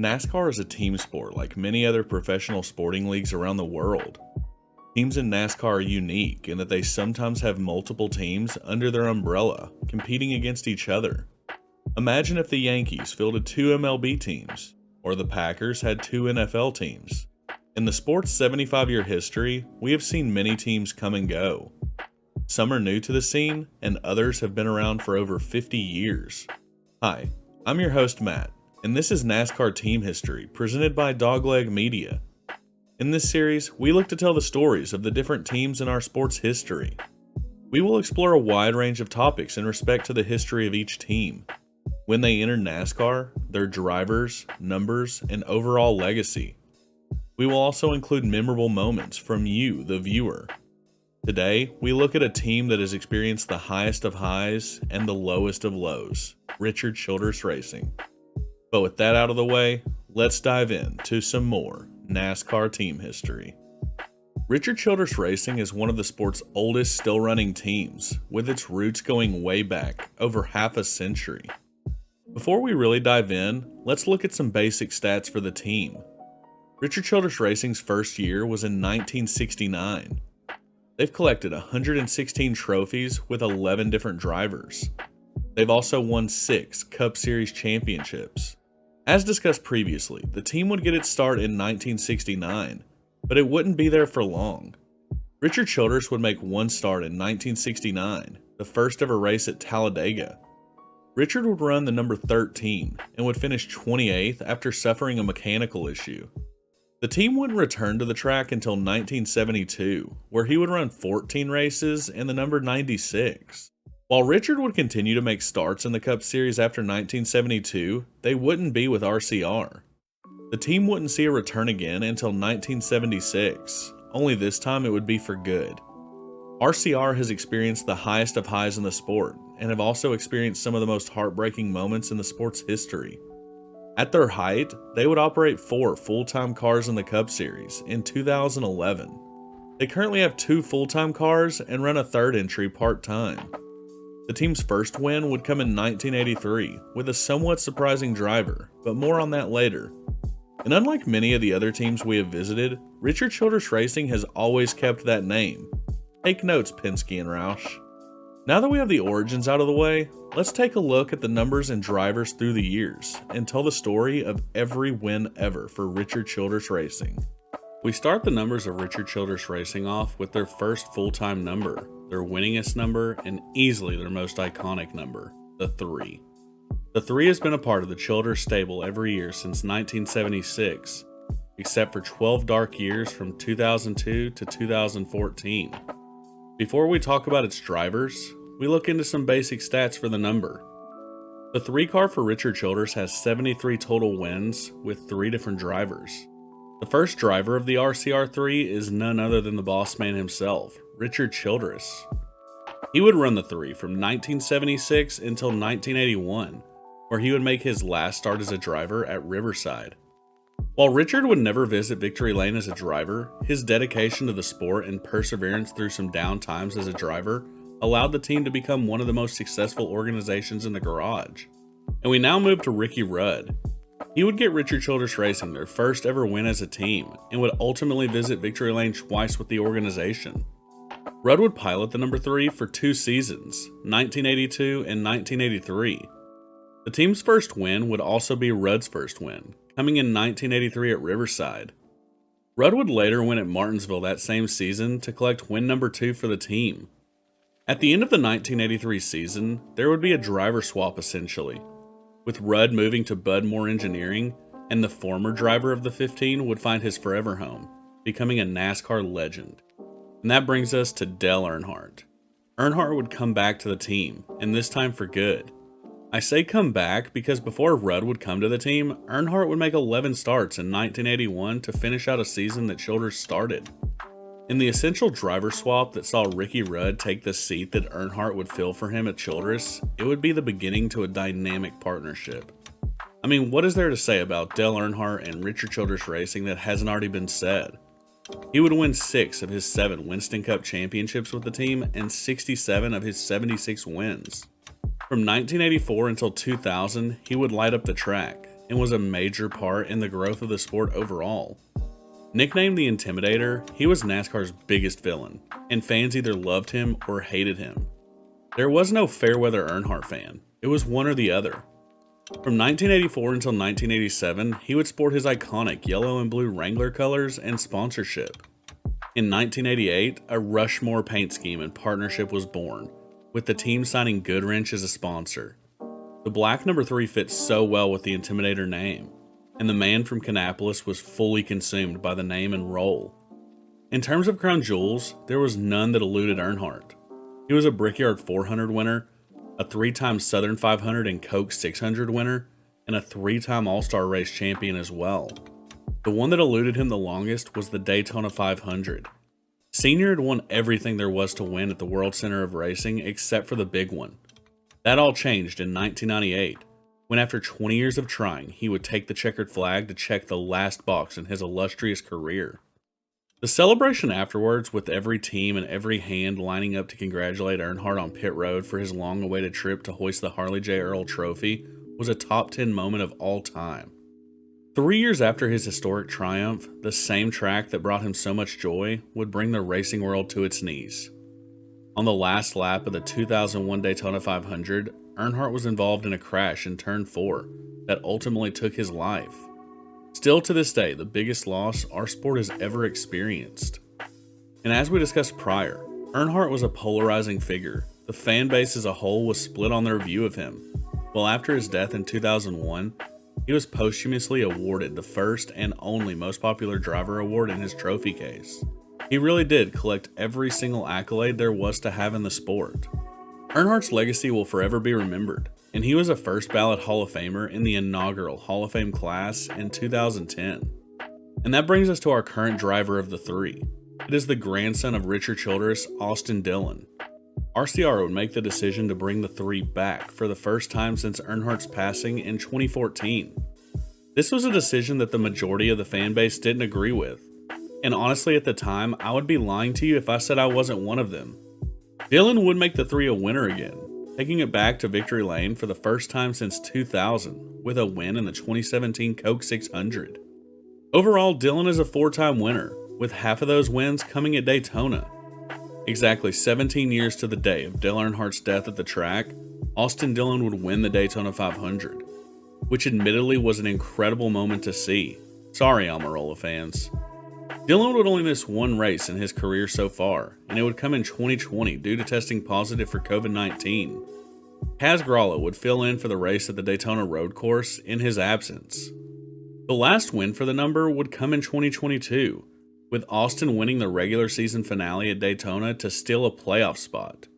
NASCAR is a team sport like many other professional sporting leagues around the world. Teams in NASCAR are unique in that they sometimes have multiple teams under their umbrella, competing against each other. Imagine if the Yankees fielded two MLB teams, or the Packers had two NFL teams. In the sport's 75-year history, we have seen many teams come and go. Some are new to the scene, and others have been around for over 50 years. Hi, I'm your host Matt, and this is NASCAR Team History, presented by Dogleg Media. In this series, we look to tell the stories of the different teams in our sport's history. We will explore a wide range of topics in respect to the history of each team, when they entered NASCAR, their drivers, numbers, and overall legacy. We will also include memorable moments from you, the viewer. Today, we look at a team that has experienced the highest of highs and the lowest of lows, Childress Racing. But with that out of the way, let's dive into some more NASCAR team history. Childress Racing is one of the sport's oldest still running teams, with its roots going way back, over half a century. Before we really dive in, let's look at some basic stats for the team. Childress Racing's first year was in 1969. They've collected 116 trophies with 11 different drivers. They've also won 6 Cup Series championships. As discussed previously, the team would get its start in 1969, but it wouldn't be there for long. Childress would make one start in 1969, the first ever race at Talladega. Richard would run the number 13 and would finish 28th after suffering a mechanical issue. The team wouldn't return to the track until 1972, where he would run 14 races and the number 96. While Richard would continue to make starts in the Cup Series after 1972, they wouldn't be with RCR. The team wouldn't see a return again until 1976, only this time it would be for good. RCR has experienced the highest of highs in the sport, and have also experienced some of the most heartbreaking moments in the sport's history. At their height, they would operate 4 full-time cars in the Cup Series in 2011. They currently have 2 full-time cars and run a third entry part-time. The team's first win would come in 1983 with a somewhat surprising driver, but more on that later. And unlike many of the other teams we have visited, Childress Racing has always kept that name. Take notes, Penske and Roush. Now that we have the origins out of the way, let's take a look at the numbers and drivers through the years and tell the story of every win ever for Childress Racing. We start the numbers of Childress Racing off with their first full-time number, their winningest number, and easily their most iconic number, the 3. The 3 has been a part of the Childress stable every year since 1976, except for 12 dark years from 2002 to 2014. Before we talk about its drivers, we look into some basic stats for the number. The 3 car for Childress has 73 total wins with 3 different drivers. The first driver of the RCR3 is none other than the boss man himself, Richard Childress. He would run the 3 from 1976 until 1981, where he would make his last start as a driver at Riverside. While Richard would never visit Victory Lane as a driver, his dedication to the sport and perseverance through some down times as a driver allowed the team to become one of the most successful organizations in the garage. And we now move to Ricky Rudd. He would get Childress Racing their first ever win as a team, and would ultimately visit Victory Lane twice with the organization. Rudd would pilot the number 3 for 2 seasons, 1982 and 1983. The team's first win would also be Rudd's first win, coming in 1983 at Riverside. Rudd would later win at Martinsville that same season to collect win number 2 for the team. At the end of the 1983 season, there would be a driver swap essentially, with Rudd moving to Budmore Engineering, and the former driver of the 15 would find his forever home, becoming a NASCAR legend. And that brings us to Dale Earnhardt. Earnhardt would come back to the team, and this time for good. I say come back because before Rudd would come to the team, Earnhardt would make 11 starts in 1981 to finish out a season that Childress started. In the essential driver swap that saw Ricky Rudd take the seat that Earnhardt would fill for him at Childress, it would be the beginning to a dynamic partnership. I mean, what is there to say about Dale Earnhardt and Childress Racing that hasn't already been said? He would win 6 of his 7 Winston Cup championships with the team and 67 of his 76 wins. From 1984 until 2000, he would light up the track, and was a major part in the growth of the sport overall. Nicknamed the Intimidator, he was NASCAR's biggest villain, and fans either loved him or hated him. There was no fair-weather Earnhardt fan, it was one or the other. From 1984 until 1987, he would sport his iconic yellow and blue Wrangler colors and sponsorship. In 1988, a Rushmore paint scheme and partnership was born, with the team signing Goodwrench as a sponsor. The black number 3 fit so well with the Intimidator name, and the man from Kannapolis was fully consumed by the name and role. In terms of crown jewels, there was none that eluded Earnhardt. He was a Brickyard 400 winner, a 3-time Southern 500 and Coke 600 winner, and a 3-time All-Star Race champion as well. The one that eluded him the longest was the Daytona 500. Senior had won everything there was to win at the World Center of Racing except for the big one. That all changed in 1998, when after 20 years of trying, he would take the checkered flag to check the last box in his illustrious career. The celebration afterwards, with every team and every hand lining up to congratulate Earnhardt on pit road for his long-awaited trip to hoist the Harley J. Earl Trophy, was a top 10 moment of all time. 3 years after his historic triumph, the same track that brought him so much joy would bring the racing world to its knees. On the last lap of the 2001 Daytona 500, Earnhardt was involved in a crash in Turn 4 that ultimately took his life. Still to this day, the biggest loss our sport has ever experienced. And as we discussed prior, Earnhardt was a polarizing figure. The fan base as a whole was split on their view of him, while after his death in 2001, he was posthumously awarded the first and only Most Popular Driver award in his trophy case. He really did collect every single accolade there was to have in the sport. Earnhardt's legacy will forever be remembered, and he was a first ballot Hall of Famer in the inaugural Hall of Fame class in 2010. And that brings us to our current driver of the three. It is the grandson of Richard Childress, Austin Dillon. RCR would make the decision to bring the three back for the first time since Earnhardt's passing in 2014. This was a decision that the majority of the fan base didn't agree with, and honestly at the time, I would be lying to you if I said I wasn't one of them. Dillon would make the three a winner again, taking it back to victory lane for the first time since 2000 with a win in the 2017 Coke 600. Overall, Dillon is a 4-time winner, with half of those wins coming at Daytona. Exactly 17 years to the day of Dale Earnhardt's death at the track, Austin Dillon would win the Daytona 500, which admittedly was an incredible moment to see. Sorry, Almirola fans. Dillon would only miss one race in his career so far, and it would come in 2020 due to testing positive for COVID-19. Kaz Gralla would fill in for the race at the Daytona Road Course in his absence. The last win for the number would come in 2022, with Austin winning the regular season finale at Daytona to steal a playoff spot.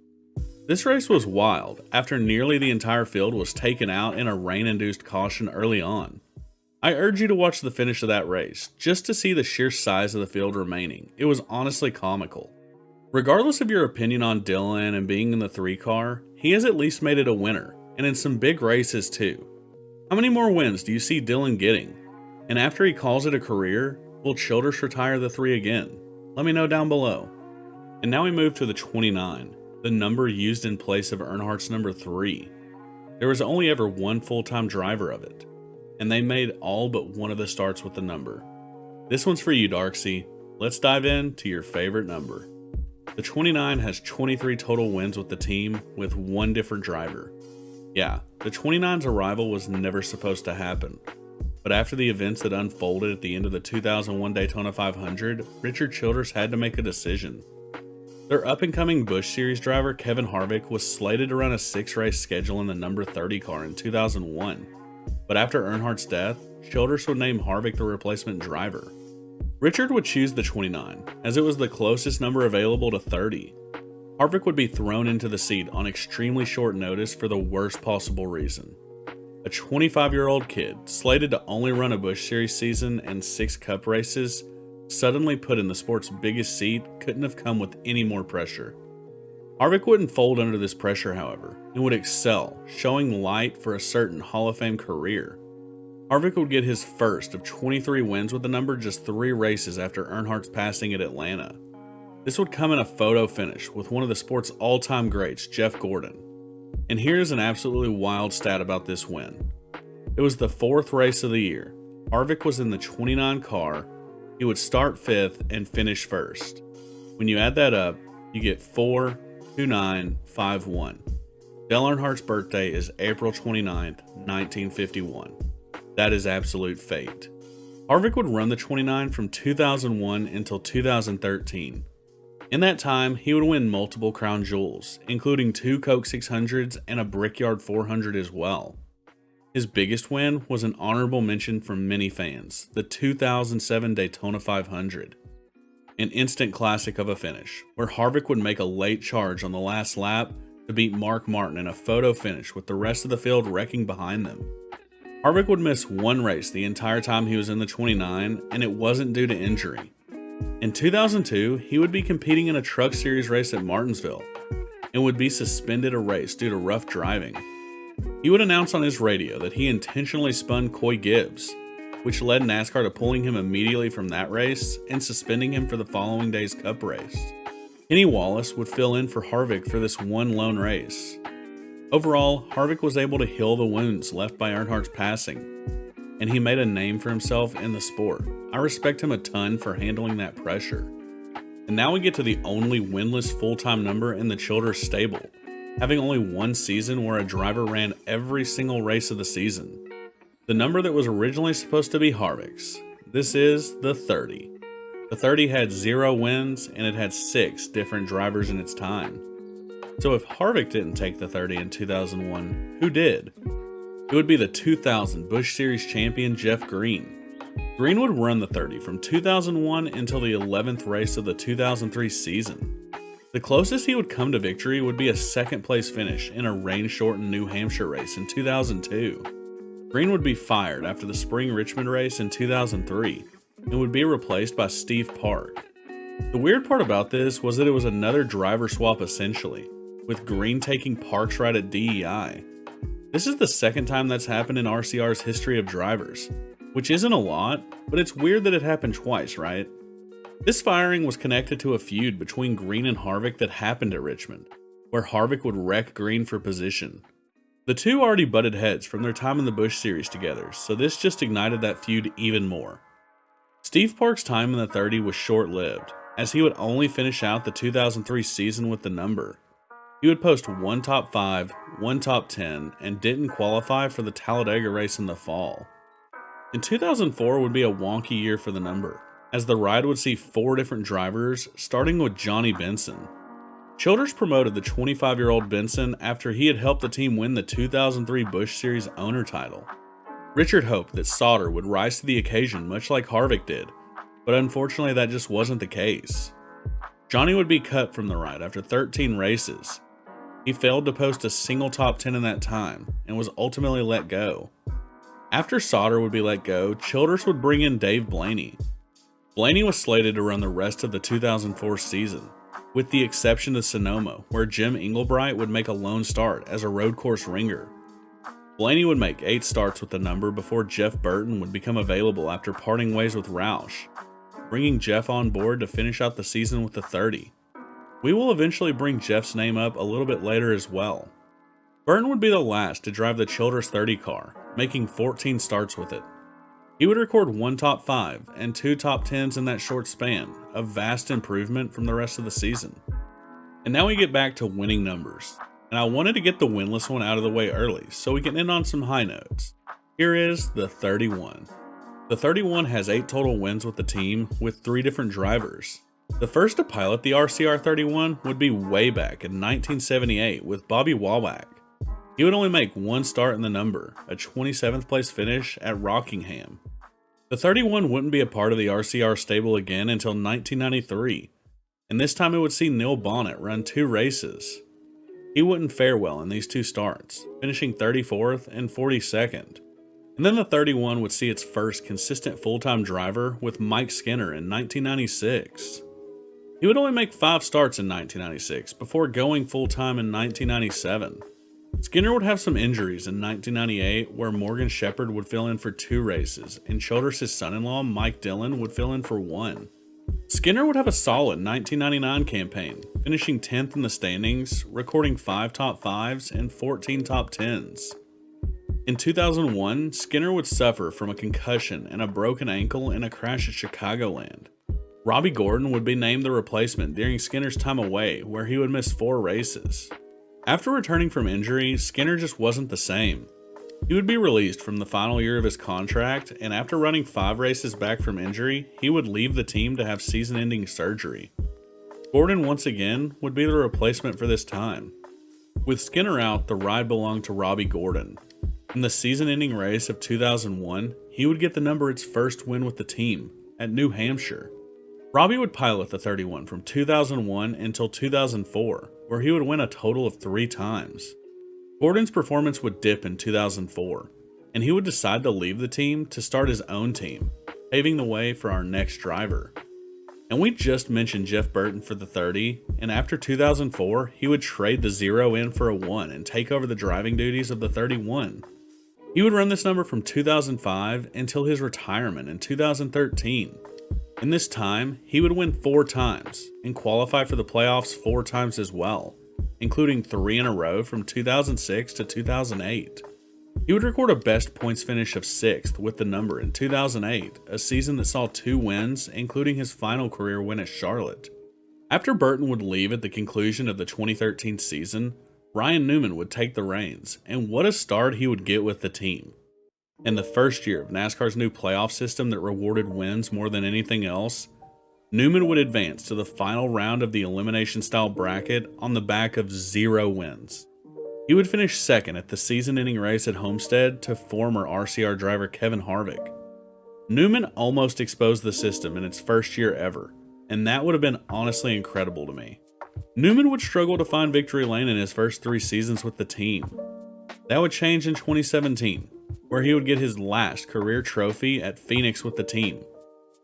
This race was wild after nearly the entire field was taken out in a rain-induced caution early on. I urge you to watch the finish of that race, just to see the sheer size of the field remaining. It was honestly comical. Regardless of your opinion on Dillon and being in the 3 car, he has at least made it a winner, and in some big races too. How many more wins do you see Dillon getting? And after he calls it a career, will Childress retire the 3 again? Let me know down below. And now we move to the 29, the number used in place of Earnhardt's number 3. There was only ever one full-time driver of it, and they made all but one of the starts with the number. This one's for you, Darksea. Let's dive into your favorite number. The 29 has 23 total wins with the team, with one different driver. Yeah, the 29's arrival was never supposed to happen. But after the events that unfolded at the end of the 2001 Daytona 500, Richard Childress had to make a decision. Their up-and-coming Busch Series driver Kevin Harvick was slated to run a 6-race schedule in the number 30 car in 2001. But after Earnhardt's death, Childress would name Harvick the replacement driver. Richard would choose the 29, as it was the closest number available to 30. Harvick would be thrown into the seat on extremely short notice for the worst possible reason. A 25-year-old kid, slated to only run a Busch Series season and 6 Cup races, suddenly put in the sport's biggest seat, couldn't have come with any more pressure. Harvick wouldn't fold under this pressure, however, and would excel, showing light for a certain Hall of Fame career. Harvick would get his first of 23 wins with the number just 3 races after Earnhardt's passing at Atlanta. This would come in a photo finish with one of the sport's all-time greats, Jeff Gordon. And here's an absolutely wild stat about this win. It was the 4th race of the year. Harvick was in the 29 car. He would start 5th and finish 1st. When you add that up, you get 4, 2, 9, 5, 1. Dale Earnhardt's birthday is April 29th, 1951. That is absolute fate. Harvick would run the 29 from 2001 until 2013. In that time, he would win multiple crown jewels, including 2 Coke 600s and a Brickyard 400 as well. His biggest win was an honorable mention from many fans, the 2007 Daytona 500. An instant classic of a finish, where Harvick would make a late charge on the last lap to beat Mark Martin in a photo finish with the rest of the field wrecking behind them. Harvick would miss one race the entire time he was in the 29, and it wasn't due to injury. In 2002, he would be competing in a Truck Series race at Martinsville, and would be suspended a race due to rough driving. He would announce on his radio that he intentionally spun Coy Gibbs, which led NASCAR to pulling him immediately from that race and suspending him for the following day's Cup race. Kenny Wallace would fill in for Harvick for this one lone race. Overall, Harvick was able to heal the wounds left by Earnhardt's passing, and he made a name for himself in the sport. I respect him a ton for handling that pressure. And now we get to the only winless full-time number in the Childress stable, having only one season where a driver ran every single race of the season. The number that was originally supposed to be Harvick's. This is the 30. The 30 had 0 wins, and it had 6 different drivers in its time. So if Harvick didn't take the 30 in 2001, who did? It would be the 2000 Busch Series champion Jeff Green. Green would run the 30 from 2001 until the 11th race of the 2003 season. The closest he would come to victory would be a 2nd place finish in a rain-shortened New Hampshire race in 2002. Green would be fired after the spring Richmond race in 2003 and would be replaced by Steve Park. The weird part about this was that it was another driver swap essentially, with Green taking Park's ride at DEI. This is the 2nd time that's happened in RCR's history of drivers, which isn't a lot, but it's weird that it happened twice, right? This firing was connected to a feud between Green and Harvick that happened at Richmond, where Harvick would wreck Green for position. The two already butted heads from their time in the Busch Series together, so this just ignited that feud even more. Steve Park's time in the 30 was short-lived, as he would only finish out the 2003 season with the number. He would post 1 top 5, 1 top 10, and didn't qualify for the Talladega race in the fall. In 2004 would be a wonky year for the number, as the ride would see 4 different drivers, starting with Johnny Benson. Childress promoted the 25-year-old Benson after he had helped the team win the 2003 Busch Series owner title. Richard hoped that Sauter would rise to the occasion much like Harvick did, but unfortunately that just wasn't the case. Johnny would be cut from the ride after 13 races. He failed to post a single top 10 in that time, and was ultimately let go. After Sauter would be let go, Childress would bring in Dave Blaney. Blaney was slated to run the rest of the 2004 season, with the exception of Sonoma, where Jim Englebright would make a lone start as a road course ringer. Blaney would make 8 starts with the number before Jeff Burton would become available after parting ways with Roush, bringing Jeff on board to finish out the season with the 30. We will eventually bring Jeff's name up a little bit later as well. Burton would be the last to drive the Childress 30 car, making 14 starts with it. He would record 1 top 5 and 2 top 10s in that short span, a vast improvement from the rest of the season. And now we get back to winning numbers, and I wanted to get the winless one out of the way early so we can end on some high notes. Here is the 31. The 31 has 8 total wins with the team with 3 different drivers. The first to pilot the RCR 31 would be way back in 1978 with Bobby Wallach. He would only make 1 start in the number, a 27th place finish at Rockingham. The 31 wouldn't be a part of the RCR stable again until 1993, and this time it would see Neil Bonnet run 2 races. He wouldn't fare well in these 2 starts, finishing 34th and 42nd. And then the 31 would see its first consistent full-time driver with Mike Skinner in 1996. He would only make 5 starts in 1996 before going full-time in 1997. Skinner would have some injuries in 1998 where Morgan Shepherd would fill in for 2 races and Childress' son-in-law Mike Dillon would fill in for 1. Skinner would have a solid 1999 campaign, finishing 10th in the standings, recording 5 top 5s and 14 top 10s. In 2001, Skinner would suffer from a concussion and a broken ankle in a crash at Chicagoland. Robbie Gordon would be named the replacement during Skinner's time away, where he would miss 4 races. After returning from injury, Skinner just wasn't the same. He would be released from the final year of his contract, and after running 5 races back from injury, he would leave the team to have season-ending surgery. Gordon once again would be the replacement for this time. With Skinner out, the ride belonged to Robbie Gordon. In the season-ending race of 2001, he would get the number its first win with the team, at New Hampshire. Robbie would pilot the 31 from 2001 until 2004, where he would win a total of 3 times. Gordon's performance would dip in 2004, and he would decide to leave the team to start his own team, paving the way for our next driver. And we just mentioned Jeff Burton for the 30, and after 2004, he would trade the 0 in for a 1 and take over the driving duties of the 31. He would run this number from 2005 until his retirement in 2013. In this time, he would win 4 times and qualify for the playoffs 4 times as well, including 3 in a row from 2006 to 2008. He would record a best points finish of 6th with the number in 2008, a season that saw 2 wins, including his final career win at Charlotte. After Burton would leave at the conclusion of the 2013 season, Ryan Newman would take the reins, and what a start he would get with the team. In the first year of NASCAR's new playoff system that rewarded wins more than anything else, Newman would advance to the final round of the elimination-style bracket on the back of 0 wins. He would finish 2nd at the season-ending race at Homestead to former RCR driver Kevin Harvick. Newman almost exposed the system in its first year ever, and that would have been honestly incredible to me. Newman would struggle to find victory lane in his first 3 seasons with the team. That would change in 2017, where he would get his last career trophy at Phoenix with the team.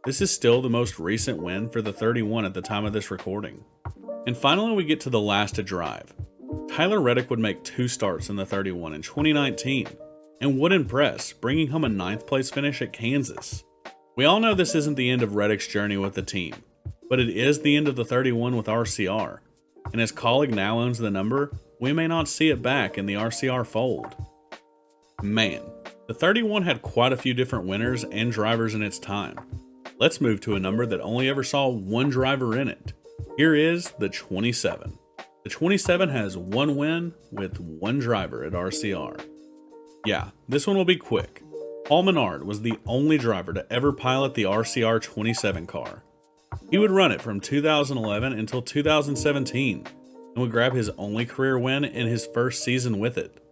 This is still the most recent win for the 31 at the time of this recording. And finally we get to the last to drive. Tyler Reddick would make 2 starts in the 31 in 2019, and would impress, bringing home a 9th place finish at Kansas. We all know this isn't the end of Reddick's journey with the team, but it is the end of the 31 with RCR, and as Colleague now owns the number, we may not see it back in the RCR fold. Man, the 31 had quite a few different winners and drivers in its time. Let's move to a number that only ever saw 1 driver in it. Here is the 27. The 27 has 1 win with 1 driver at RCR. Yeah, this one will be quick. Paul Menard was the only driver to ever pilot the RCR 27 car. He would run it from 2011 until 2017, and would grab his only career win in his first season with it.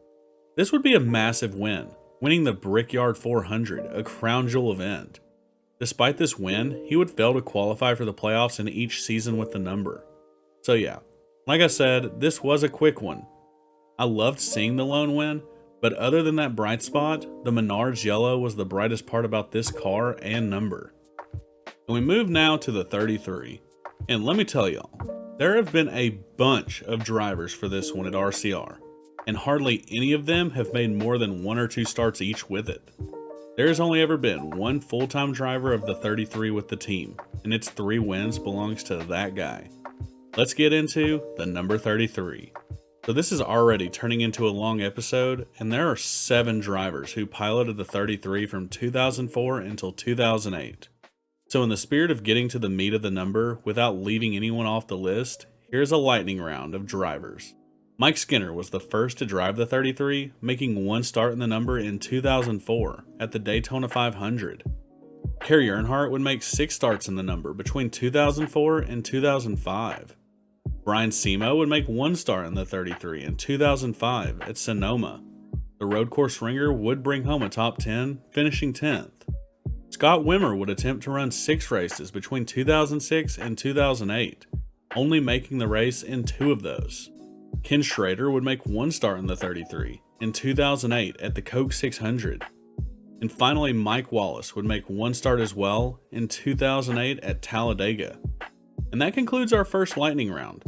This would be a massive win, winning the Brickyard 400, a crown jewel event. Despite this win, he would fail to qualify for the playoffs in each season with the number. So yeah, like I said, this was a quick one. I loved seeing the lone win, but other than that bright spot, the Menards yellow was the brightest part about this car and number. And we move now to the 33. And let me tell y'all, there have been a bunch of drivers for this one at RCR, and hardly any of them have made more than 1 or 2 starts each with it. There has only ever been 1 full-time driver of the 33 with the team, and its 3 wins belongs to that guy. Let's get into the number 33. So this is already turning into a long episode, and there are 7 drivers who piloted the 33 from 2004 until 2008. So in the spirit of getting to the meat of the number without leaving anyone off the list, here's a lightning round of drivers. Mike Skinner was the first to drive the 33, making 1 start in the number in 2004 at the Daytona 500. Kerry Earnhardt would make 6 starts in the number between 2004 and 2005. Brian Semo would make 1 start in the 33 in 2005 at Sonoma. The road course ringer would bring home a top 10, finishing 10th. Scott Wimmer would attempt to run 6 races between 2006 and 2008, only making the race in 2 of those. Ken Schrader would make 1 start in the 33 in 2008 at the Coke 600. And finally, Mike Wallace would make 1 start as well in 2008 at Talladega. And that concludes our first lightning round.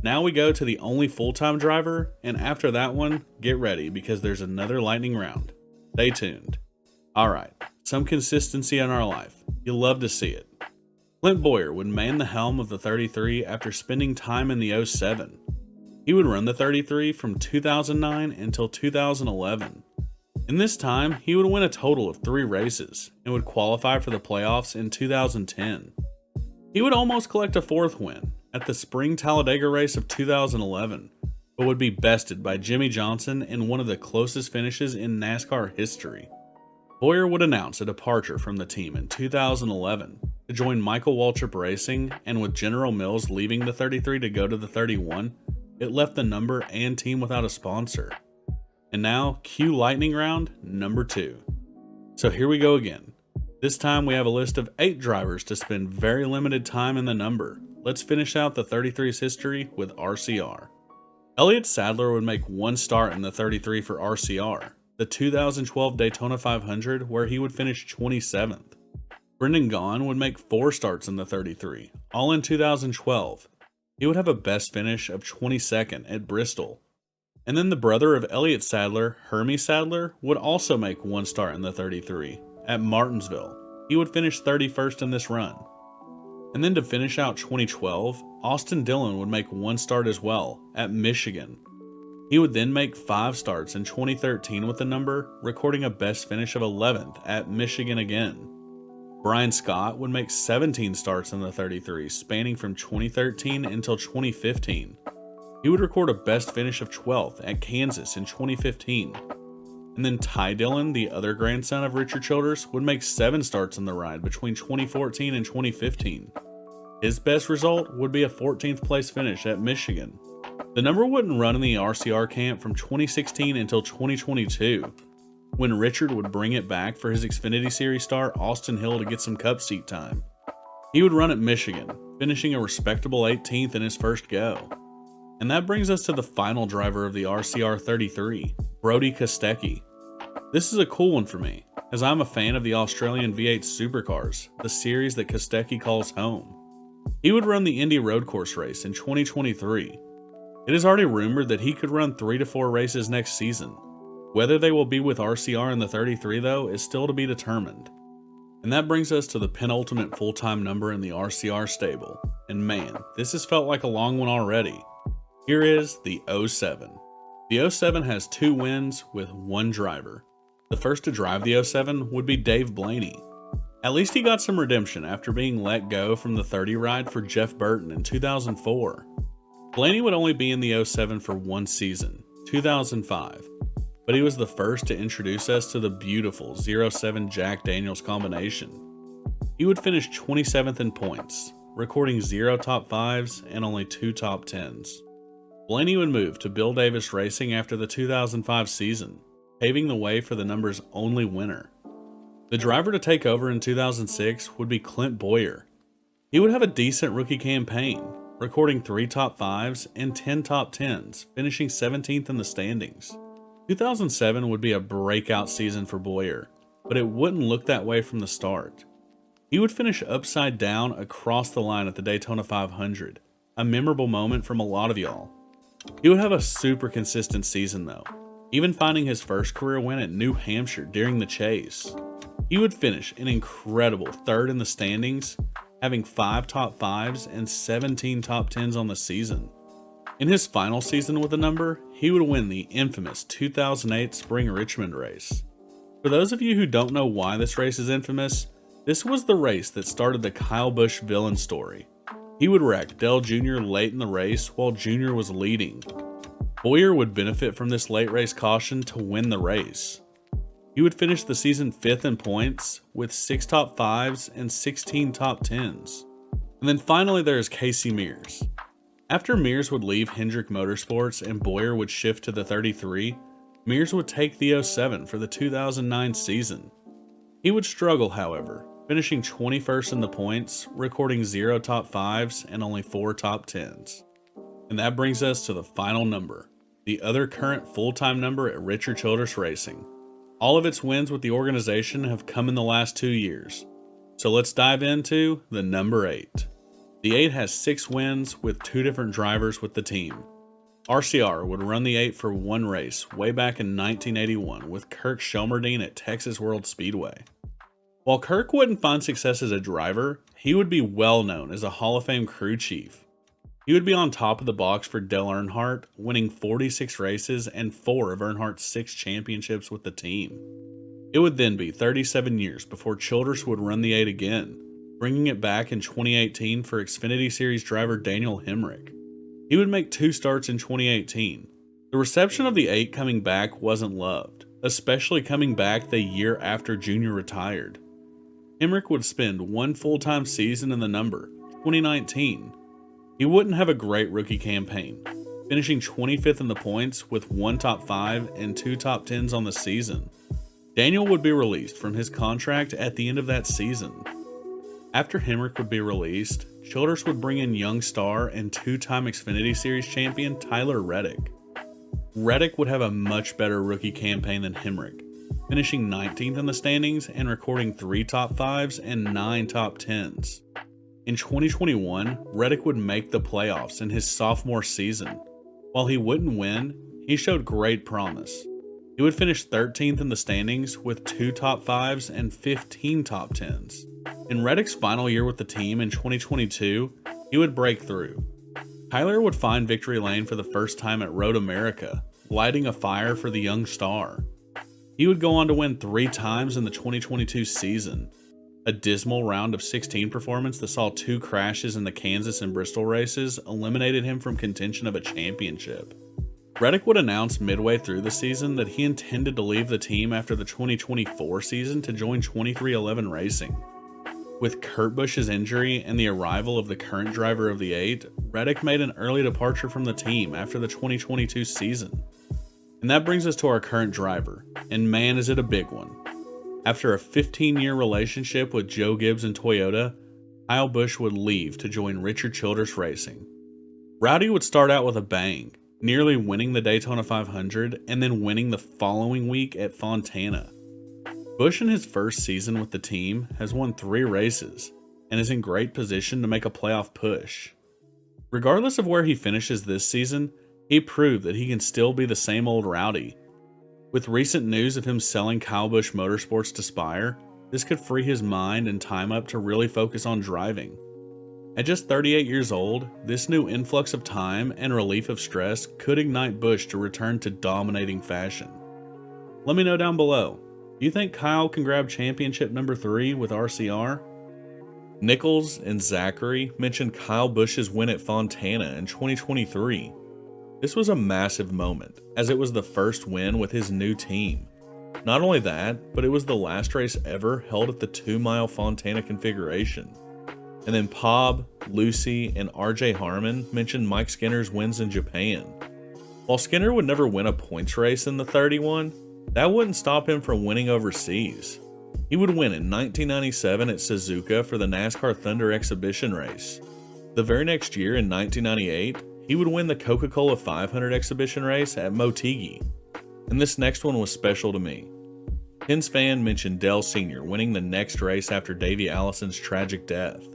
Now we go to the only full-time driver, and after that one, get ready because there's another lightning round. Stay tuned. Alright, some consistency in our life. You'll love to see it. Clint Boyer would man the helm of the 33 after spending time in the 07. He would run the 33 from 2009 until 2011. In this time, he would win a total of 3 races and would qualify for the playoffs in 2010. He would almost collect a 4th win at the Spring Talladega race of 2011, but would be bested by Jimmy Johnson in one of the closest finishes in NASCAR history. Bowyer would announce a departure from the team in 2011 to join Michael Waltrip Racing, and with General Mills leaving the 33 to go to the 31, it left the number and team without a sponsor. And now, cue lightning round number 2. So here we go again. This time we have a list of 8 drivers to spend very limited time in the number. Let's finish out the 33's history with RCR. Elliott Sadler would make 1 start in the 33 for RCR, the 2012 Daytona 500, where he would finish 27th. Brendan Gaughan would make 4 starts in the 33, all in 2012. He would have a best finish of 22nd at Bristol. And then the brother of Elliott Sadler, Hermie Sadler, would also make 1 start in the 33 at Martinsville. He would finish 31st in this run. And then to finish out 2012, Austin Dillon would make 1 start as well at Michigan. He would then make 5 starts in 2013 with the number, recording a best finish of 11th at Michigan again. Brian Scott would make 17 starts in the 33, spanning from 2013 until 2015. He would record a best finish of 12th at Kansas in 2015. And then Ty Dillon, the other grandson of Richard Childress, would make 7 starts in the ride between 2014 and 2015. His best result would be a 14th place finish at Michigan. The number wouldn't run in the RCR camp from 2016 until 2022, when Richard would bring it back for his Xfinity Series star Austin Hill to get some cup seat time. He would run at Michigan, finishing a respectable 18th in his first go. And that brings us to the final driver of the RCR 33, Brody Kostecki. This is a cool one for me, as I'm a fan of the Australian V8 Supercars, the series that Kostecki calls home. He would run the Indy Road Course race in 2023. It is already rumored that he could run 3 to 4 races next season. Whether they will be with RCR in the 33 though is still to be determined. And that brings us to the penultimate full-time number in the RCR stable. And man, this has felt like a long one already. Here is the 07. The 07 has 2 wins with 1 driver. The first to drive the 07 would be Dave Blaney. At least he got some redemption after being let go from the 30 ride for Jeff Burton in 2004. Blaney would only be in the 07 for 1 season, 2005, but he was the first to introduce us to the beautiful 07 Jack Daniels combination. He would finish 27th in points, recording 0 top 5s and only 2 top 10s. Blaney would move to Bill Davis Racing after the 2005 season, paving the way for the number's only winner. The driver to take over in 2006 would be Clint Bowyer. He would have a decent rookie campaign, recording 3 top 5s and 10 top 10s, finishing 17th in the standings. 2007 would be a breakout season for Bowyer, but it wouldn't look that way from the start. He would finish upside down across the line at the Daytona 500, a memorable moment from a lot of y'all. He would have a super consistent season though, even finding his first career win at New Hampshire during the chase. He would finish an incredible 3rd in the standings, having 5 top 5s and 17 top 10s on the season. In his final season with the number, he would win the infamous 2008 Spring Richmond race. For those of you who don't know why this race is infamous, this was the race that started the Kyle Busch villain story. He would wreck Dale Jr. late in the race while Jr. was leading. Bowyer would benefit from this late race caution to win the race. He would finish the season 5th in points with 6 top 5s and 16 top 10s. And then finally there's Casey Mears. After Mears would leave Hendrick Motorsports and Bowyer would shift to the 33, Mears would take the 07 for the 2009 season. He would struggle, however, finishing 21st in the points, recording 0 top 5s and only 4 top 10s. And that brings us to the final number, the other current full-time number at Richard Childress Racing. All of its wins with the organization have come in the last 2 years. So let's dive into the number 8. The 8 has 6 wins with 2 different drivers with the team. RCR would run the 8 for 1 race way back in 1981 with Kirk Shelmerdine at Texas World Speedway. While Kirk wouldn't find success as a driver, he would be well known as a Hall of Fame crew chief. He would be on top of the box for Dale Earnhardt, winning 46 races and 4 of Earnhardt's 6 championships with the team. It would then be 37 years before Childress would run the 8 again, bringing it back in 2018 for Xfinity Series driver Daniel Hemrick. He would make 2 starts in 2018. The reception of the 8 coming back wasn't loved, especially coming back the year after Junior retired. Hemrick would spend 1 full-time season in the number, 2019. He wouldn't have a great rookie campaign, finishing 25th in the points with 1 top 5 and 2 top 10s on the season. Daniel would be released from his contract at the end of that season. After Hemrick would be released, Childress would bring in young star and 2-time Xfinity Series champion Tyler Reddick. Reddick would have a much better rookie campaign than Hemrick, finishing 19th in the standings and recording 3 top 5s and 9 top 10s. In 2021, Reddick would make the playoffs in his sophomore season. While he wouldn't win, he showed great promise. He would finish 13th in the standings with 2 top 5s and 15 top 10s. In Reddick's final year with the team in 2022, he would break through. Tyler would find victory lane for the first time at Road America, lighting a fire for the young star. He would go on to win 3 times in the 2022 season. A dismal round of 16 performance that saw 2 crashes in the Kansas and Bristol races eliminated him from contention of a championship. Reddick would announce midway through the season that he intended to leave the team after the 2024 season to join 23XI Racing. With Kurt Busch's injury and the arrival of the current driver of the 8, Reddick made an early departure from the team after the 2022 season. And that brings us to our current driver, and man is it a big one. After a 15-year relationship with Joe Gibbs and Toyota, Kyle Busch would leave to join Richard Childress Racing. Rowdy would start out with a bang, nearly winning the Daytona 500 and then winning the following week at Fontana. Busch in his first season with the team has won 3 races and is in great position to make a playoff push. Regardless of where he finishes this season, he proved that he can still be the same old Rowdy. With recent news of him selling Kyle Busch Motorsports to Spire, this could free his mind and time up to really focus on driving. At just 38 years old, this new influx of time and relief of stress could ignite Busch to return to dominating fashion. Let me know down below, do you think Kyle can grab championship number 3 with RCR? Nichols and Zachary mentioned Kyle Busch's win at Fontana in 2023. This was a massive moment, as it was the first win with his new team. Not only that, but it was the last race ever held at the 2-mile Fontana configuration. And then Pob, Lucy, and RJ Harmon mentioned Mike Skinner's wins in Japan. While Skinner would never win a points race in the 31, that wouldn't stop him from winning overseas. He would win in 1997 at Suzuka for the NASCAR Thunder Exhibition race. The very next year in 1998, he would win the Coca-Cola 500 exhibition race at Motegi. And this next one was special to me. Penn's fan mentioned Dale Sr. winning the next race after Davey Allison's tragic death.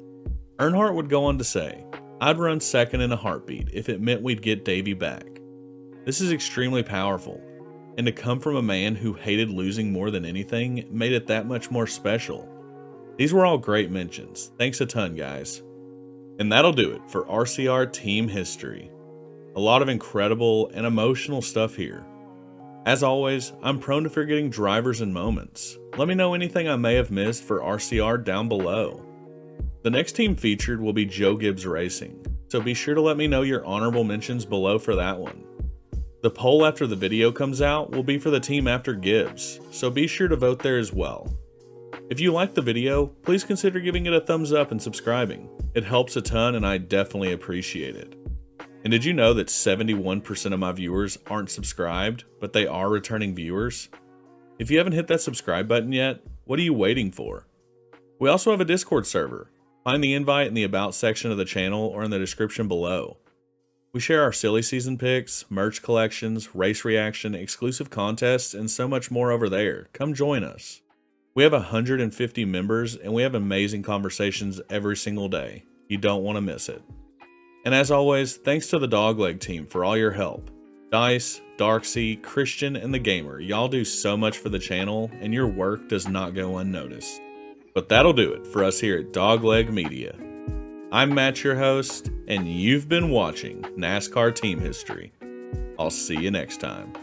Earnhardt would go on to say, "I'd run second in a heartbeat if it meant we'd get Davey back." This is extremely powerful, and to come from a man who hated losing more than anything made it that much more special. These were all great mentions. Thanks a ton, guys. And that'll do it for RCR team history. A lot of incredible and emotional stuff here. As always, I'm prone to forgetting drivers and moments. Let me know anything I may have missed for RCR down below. The next team featured will be Joe Gibbs Racing, so be sure to let me know your honorable mentions below for that one. The poll after the video comes out will be for the team after Gibbs, so be sure to vote there as well. If you liked the video, please consider giving it a thumbs up and subscribing. It helps a ton and I definitely appreciate it. And did you know that 71% of my viewers aren't subscribed, but they are returning viewers? If you haven't hit that subscribe button yet, what are you waiting for? We also have a Discord server. Find the invite in the About section of the channel or in the description below. We share our silly season picks, merch collections, race reaction, exclusive contests, and so much more over there. Come join us. We have 150 members and we have amazing conversations every single day. You don't want to miss it. And as always, thanks to the Dogleg team for all your help. Dice, Darksea, Christian, and the Gamer, y'all do so much for the channel and your work does not go unnoticed. But that'll do it for us here at Dogleg Media. I'm Matt, your host, and you've been watching NASCAR Team History. I'll see you next time.